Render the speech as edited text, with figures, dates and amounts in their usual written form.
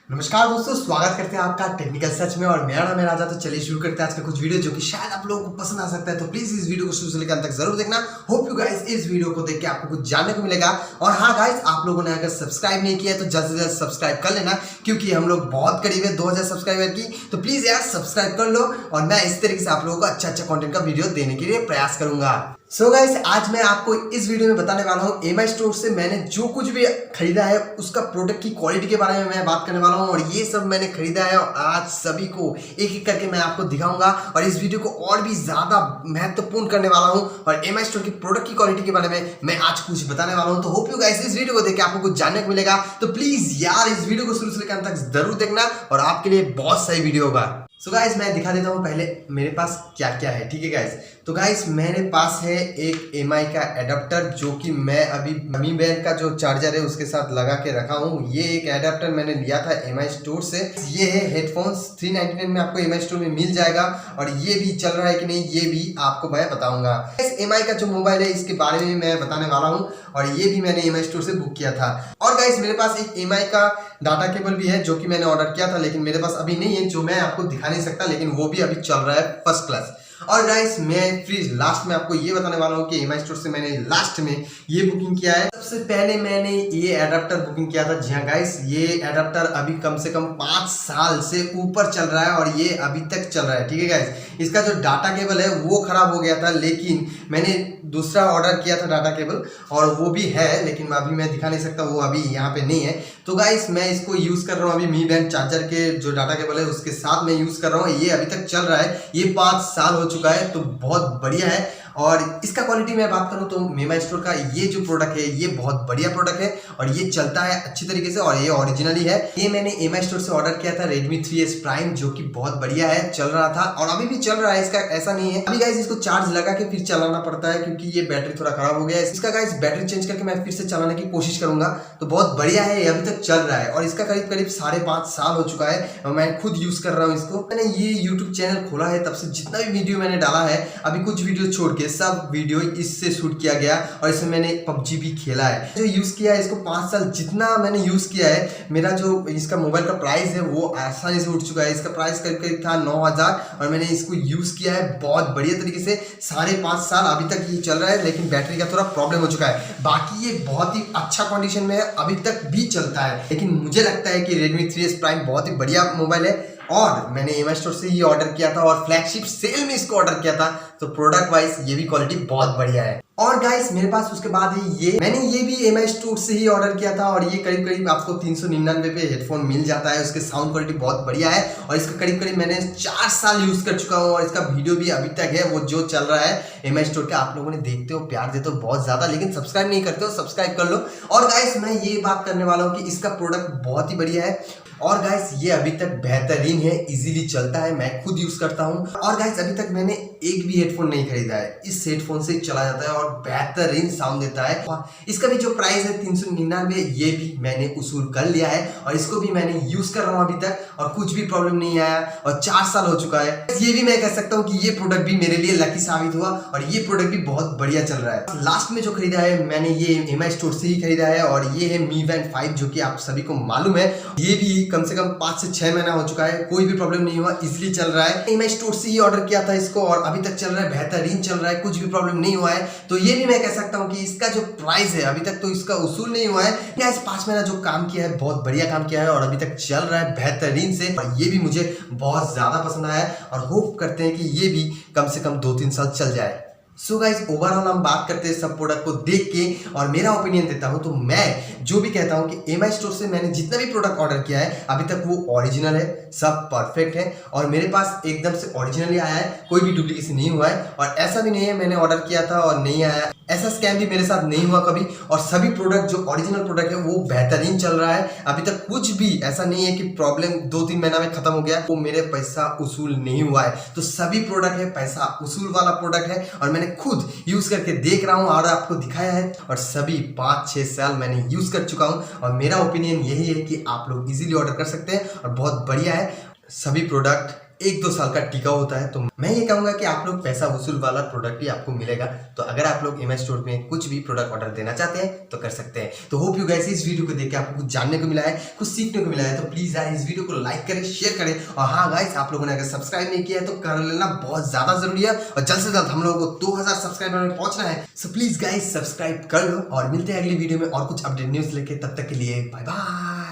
नमस्कार दोस्तों, स्वागत करते हैं आपका टेक्निकल सच में। और मेरा नाम है राजा। तो चलिए शुरू करते हैं आज का कुछ वीडियो जो कि शायद आप लोगों को पसंद आ सकता है। तो प्लीज इस वीडियो को शुरू से लेकर अंत तक जरूर देखना। होप यू गाइस इस वीडियो को देख के आपको कुछ जानने को मिलेगा। और हाँ गाइस, आप लोगों ने अगर सब्सक्राइब नहीं किया है तो जल्द से जल्द सब्सक्राइब कर लेना, क्योंकि हम लोग बहुत करीब है 2000 सब्सक्राइबर की। तो प्लीज यार सब्सक्राइब कर लो और मैं इस तरीके से आप लोगों को अच्छा कंटेंट का वीडियो देने के लिए प्रयास करूंगा। सो गाइस, आज मैं आपको इस वीडियो में बताने वाला हूँ एमआई स्टोर से मैंने जो कुछ भी खरीदा है उसका प्रोडक्ट की क्वालिटी के बारे में मैं बात करने वाला हूँ। और ये सब मैंने खरीदा है और आज सभी को एक एक करके मैं आपको दिखाऊंगा और इस वीडियो को और भी ज्यादा महत्वपूर्ण करने वाला हूँ। और एमआई स्टोर की प्रोडक्ट की क्वालिटी के बारे में मैं आज कुछ बताने वाला हूँ। तो होप यू गाइस इस वीडियो को देख के आपको कुछ जानने को मिलेगा। तो प्लीज यार इस वीडियो को शुरू से लेकर अंत तक जरूर देखना और आपके लिए बहुत सही वीडियो होगा। सो गाइस, मैं दिखा देता हूँ पहले मेरे पास क्या क्या है। ठीक है गाइस, तो गाइस मेरे पास है एक एमआई का एडाप्टर जो कि मैं अभी मम्मी बैंड का जो चार्जर है उसके साथ लगा के रखा हूँ। ये एक एडाप्टर मैंने लिया था एमआई स्टोर से। ये है हेडफोन्स 399 में आपको एमआई स्टोर में मिल जाएगा। और ये भी चल रहा है कि नहीं ये भी आपको मैं बताऊंगा। इस एमआई का जो मोबाइल है इसके बारे में मैं बताने वाला हूँ और ये भी मैंने एमआई स्टोर से बुक किया था। और गाइस मेरे पास एक एमआई का डाटा केबल भी है जो कि मैंने ऑर्डर किया था, लेकिन मेरे पास अभी नहीं है, जो मैं आपको दिखा नहीं सकता, लेकिन वो भी अभी चल रहा है फर्स्ट क्लास। और गाइस मैं फिर लास्ट में आपको ये बताने वाला हूँ कि एमआई स्टोर से मैंने लास्ट में ये बुकिंग किया है। सबसे पहले मैंने ये एडाप्टर बुकिंग किया था। जी हाँ गाइस, ये एडाप्टर अभी कम से कम 5 साल से ऊपर चल रहा है और ये अभी तक चल रहा है। ठीक है गाइस, इसका जो डाटा केबल है वो खराब हो गया था, लेकिन मैंने दूसरा ऑर्डर किया था डाटा केबल और वो भी है, लेकिन अभी मैं दिखा नहीं सकता, वो अभी यहाँ पे नहीं है। तो गाइस मैं इसको यूज कर रहा हूँ अभी मी बैंड चार्जर के जो डाटा केबल है उसके साथ मैं यूज कर रहा हूँ। ये अभी तक चल रहा है, ये 5 साल हो चुका है, तो बहुत बढ़िया है। और इसका क्वालिटी में बात करूं तो एमआई स्टोर का ये जो प्रोडक्ट है ये बहुत बढ़िया प्रोडक्ट है और ये चलता है अच्छी तरीके से और ये ओरिजिनली है। ये मैंने एमआई स्टोर से ऑर्डर किया था Redmi 3S Prime, जो कि बहुत बढ़िया है, चल रहा था और अभी भी चल रहा है। इसका ऐसा नहीं है अभी गाइस इसको चार्ज लगा के फिर चलाना पड़ता है क्योंकि ये बैटरी थोड़ा खराब हो गया है। इसका गाइस बैटरी चेंज करके मैं फिर से चलाने की कोशिश करूंगा। तो बहुत बढ़िया है, ये अभी तक चल रहा है और इसका करीब करीब 5.5 साल हो चुका है और मैं खुद यूज कर रहा हूँ इसको। मैंने ये यूट्यूब चैनल खोला है तब से जितना भी वीडियो मैंने डाला है, अभी कुछ वीडियो छोड़ के सब वीडियो इससे शूट किया गया और इसमें मैंने पबजी भी खेला है। जो यूज किया है इसको 5 साल जितना मैंने यूज किया है, मेरा जो इसका मोबाइल का प्राइस है वो आसानी से उठ चुका है। इसका प्राइस करीब करीब था 9000 और मैंने इसको यूज किया है बहुत बढ़िया तरीके से 5.5 साल अभी तक ये चल रहा है। लेकिन बैटरी का थोड़ा प्रॉब्लम हो चुका है, बाकी ये बहुत ही अच्छा कंडीशन में है, अभी तक भी चलता है। लेकिन मुझे लगता है कि Redmi 3S Prime बहुत ही बढ़िया मोबाइल है और मैंने एमआई स्टोर से ही ऑर्डर किया था और फ्लैगशिप सेल में इसको ऑर्डर किया था। तो प्रोडक्ट वाइज ये भी क्वालिटी बहुत बढ़िया है। और गाइस मेरे पास उसके बाद है मैंने ये भी एमआई स्टोर से ही ऑर्डर किया था और ये करीब करीब आपको 399 पे हेडफोन मिल जाता है। उसके साउंड क्वालिटी बहुत बढ़िया है और इसका करीब करीब मैंने 4 साल यूज कर चुका हूँ और इसका वीडियो भी अभी तक है वो जो चल रहा है एमआई स्टोर का। आप लोगों ने देखते हो, प्यार देते हो बहुत ज्यादा, लेकिन सब्सक्राइब नहीं करते हो, सब्सक्राइब कर लो। और गाइस मैं ये बात करने वाला हूँ कि इसका प्रोडक्ट बहुत ही बढ़िया है और गाइस ये अभी तक बेहतरीन है, इजीली चलता है, मैं खुद यूज करता हूँ। और गाइस अभी तक मैंने एक भी हेडफोन नहीं खरीदा है, इस हेडफोन से चला जाता है और बेहतरीन साउंड देता है। इसका भी जो प्राइस है 399, ये भी मैंने उसूल कर लिया है और इसको भी मैंने यूज कर रहा हूँ अभी तक और कुछ भी प्रॉब्लम नहीं आया और 4 साल हो चुका है। ये भी मैं कह सकता हूँ कि ये प्रोडक्ट भी मेरे लिए लकी साबित हुआ और ये प्रोडक्ट भी बहुत बढ़िया चल रहा है। लास्ट में जो खरीदा है मैंने ये एमआई स्टोर से ही खरीदा है और ये है मी बैंड 5, जो कि आप सभी को मालूम है। ये भी कम से कम 5 से 6 महीना हो चुका है, कोई भी प्रॉब्लम नहीं हुआ, इजीली चल रहा है। एमआई स्टोर से ही ऑर्डर किया था इसको और अभी तक चल रहा है, बेहतरीन चल रहा है, कुछ भी प्रॉब्लम नहीं हुआ है। तो ये भी मैं कह सकता हूँ कि इसका जो प्राइस है अभी तक तो इसका उसूल नहीं हुआ है। इस 5 महीना जो काम किया है बहुत बढ़िया काम किया है और अभी तक चल रहा है बेहतरीन से और ये भी मुझे बहुत ज्यादा पसंद आया और होप करते हैं कि ये भी कम से कम 2-3 साल चल जाए। सो गाइस ओवरऑल हम बात करते हैं सब प्रोडक्ट को देख के और मेरा ओपिनियन देता हूं। तो मैं जो भी कहता हूं कि एमआई स्टोर से मैंने जितना भी प्रोडक्ट ऑर्डर किया है अभी तक वो ओरिजिनल है, सब परफेक्ट है और मेरे पास एकदम से ओरिजिनली आया है, कोई भी डुप्लीकेशन नहीं हुआ है। और ऐसा भी नहीं है मैंने ऑर्डर किया था और नहीं आया, ऐसा स्कैम भी मेरे साथ नहीं हुआ कभी। और सभी प्रोडक्ट जो ओरिजिनल प्रोडक्ट है वो बेहतरीन चल रहा है, अभी तक कुछ भी ऐसा नहीं है कि प्रॉब्लम 2-3 महीना में खत्म हो गया, वो मेरे पैसा उसूल नहीं हुआ है। तो सभी प्रोडक्ट है पैसा उसूल वाला प्रोडक्ट है और मैंने खुद यूज करके देख रहा हूं और आपको दिखाया है और सभी 5-6 साल मैंने यूज कर चुका हूं और मेरा ओपिनियन यही है कि आप लोग इजीली ऑर्डर कर सकते हैं और बहुत बढ़िया है। सभी प्रोडक्ट 1-2 साल का टिका होता है। तो मैं ये कहूंगा कि आप लोग पैसा वसूल वाला प्रोडक्ट ही आपको मिलेगा। तो अगर आप लोग एमआई स्टोर में कुछ भी प्रोडक्ट ऑर्डर देना चाहते हैं तो कर सकते हैं। तो होप यू गाइस इस वीडियो को देख के आपको कुछ जानने को मिला है, कुछ सीखने को मिला है। तो प्लीज यार इस वीडियो को लाइक करें, शेयर करें, और हाँ गाइस आप लोगों ने अगर सब्सक्राइब नहीं किया है तो कर लेना, बहुत ज्यादा जरूरी है। और जल्द से जल्द हम लोगों को 2000 सब्सक्राइबर में पहुंचना है। सो प्लीज गाइस सब्सक्राइब कर लो, और मिलते हैं अगली वीडियो में और कुछ अपडेट न्यूज लेके। तब तक के लिए बाय बाय।